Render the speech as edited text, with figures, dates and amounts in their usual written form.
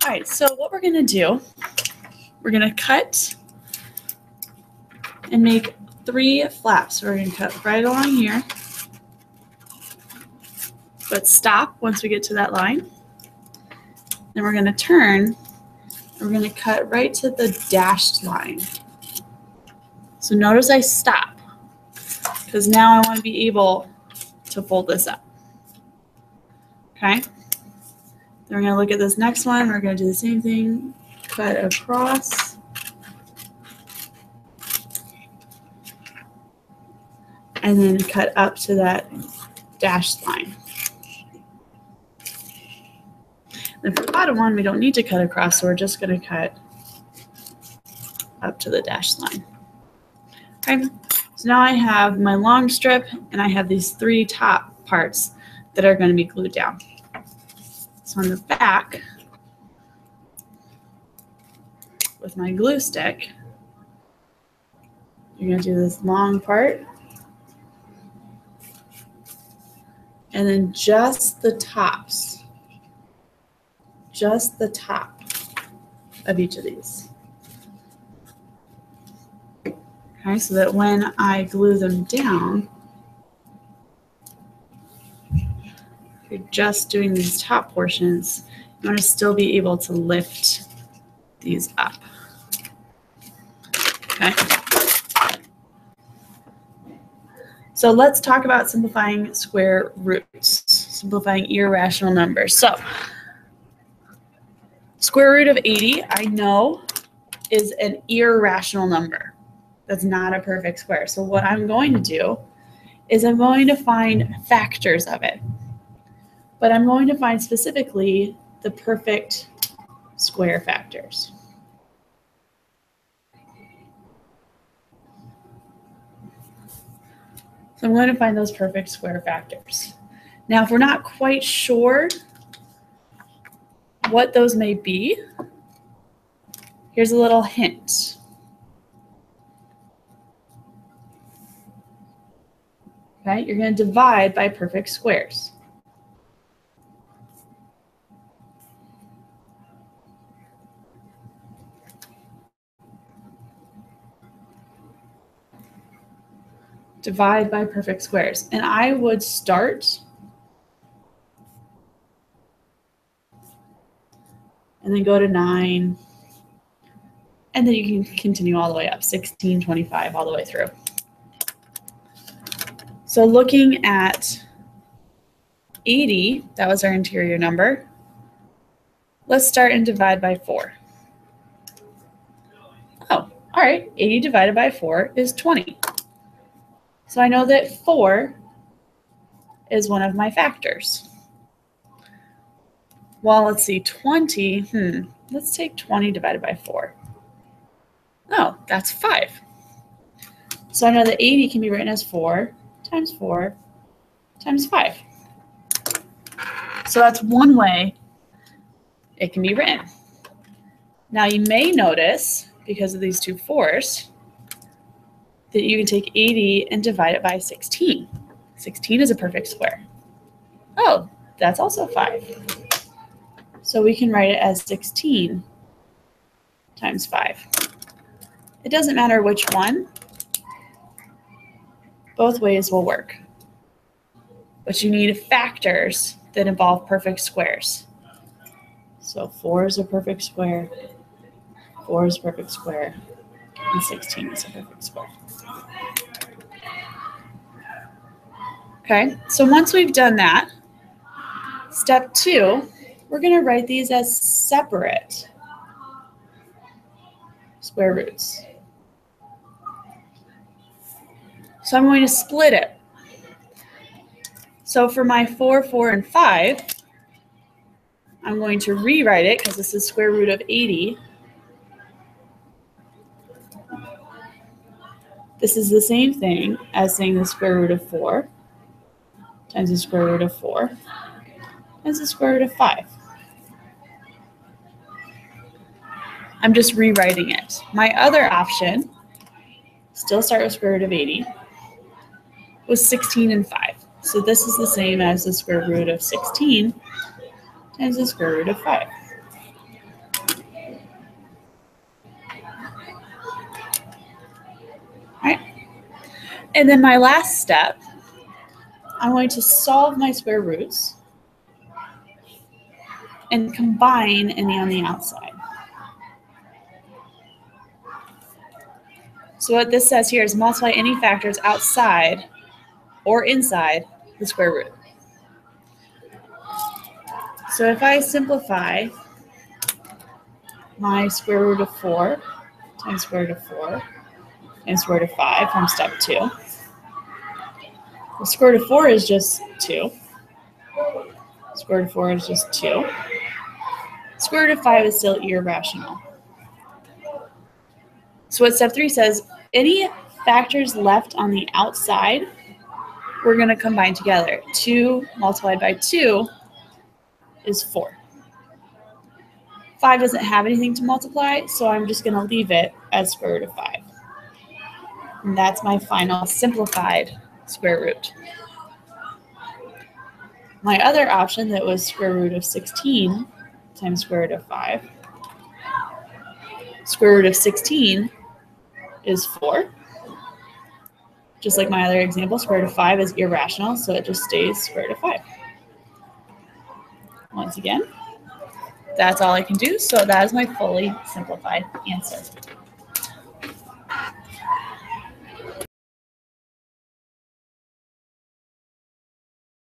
All right, so what we're going to do, we're going to cut and make 3 flaps. We're going to cut right along here, but stop once we get to that line. Then we're going to turn, and we're going to cut right to the dashed line. So notice I stop, because now I want to be able to fold this up. Okay? Then we're going to look at this next one. We're going to do the same thing, cut across. And then cut up to that dashed line. Then for the bottom one, we don't need to cut across, so we're just going to cut up to the dashed line. Okay, so now I have my long strip, and I have these 3 top parts that are going to be glued down. So on the back, with my glue stick, you're going to do this long part. And then just the tops, just the top of each of these. Okay, so that when I glue them down, if you're just doing these top portions, you want to still be able to lift these up. Okay. So let's talk about simplifying square roots, simplifying irrational numbers. So square root of 80, I know, is an irrational number. That's not a perfect square. So what I'm going to do is I'm going to find factors of it. But I'm going to find specifically the perfect square factors. So I'm going to find those perfect square factors. Now, if we're not quite sure what those may be, here's a little hint. Okay, you're going to divide by perfect squares. Divide by perfect squares. And I would start and then go to 9. And then you can continue all the way up, 16, 25, all the way through. So looking at 80, that was our interior number. Let's start and divide by 4. Oh, all right, 80 divided by 4 is 20. So I know that 4 is one of my factors. Well, let's see, 20, let's take 20 divided by 4. Oh, that's 5. So I know that 80 can be written as 4 times 4 times 5. So that's one way it can be written. Now you may notice, because of these 2 4s, that you can take 80 and divide it by 16. 16 is a perfect square. Oh, that's also 5. So we can write it as 16 times 5. It doesn't matter which one. Both ways will work. But you need factors that involve perfect squares. So 4 is a perfect square, 4 is a perfect square, and 16 is a perfect square. Okay, so once we've done that, step 2, we're going to write these as separate square roots. So I'm going to split it. So for my 4, 4, and 5, I'm going to rewrite it because this is square root of 80. This is the same thing as saying the square root of 4 times the square root of 4 times the square root of 5. I'm just rewriting it. My other option, still start with square root of 80, was 16 and 5. So this is the same as the square root of 16 times the square root of 5. And then my last step, I'm going to solve my square roots and combine any on the outside. So what this says here is multiply any factors outside or inside the square root. So if I simplify my square root of 4 times square root of 4 and square root of 5 from step 2, the square root of 4 is just 2. Square root of 4 is just 2. Square root of 5 is still irrational. So what step 3 says, any factors left on the outside, we're going to combine together. 2 multiplied by 2 is 4. 5 doesn't have anything to multiply, so I'm just going to leave it as square root of 5. And that's my final simplified square root. My other option that was square root of 16 times square root of 5. Square root of 16 is 4. Just like my other example, square root of 5 is irrational, so it just stays square root of 5. Once again, that's all I can do, so that is my fully simplified answer.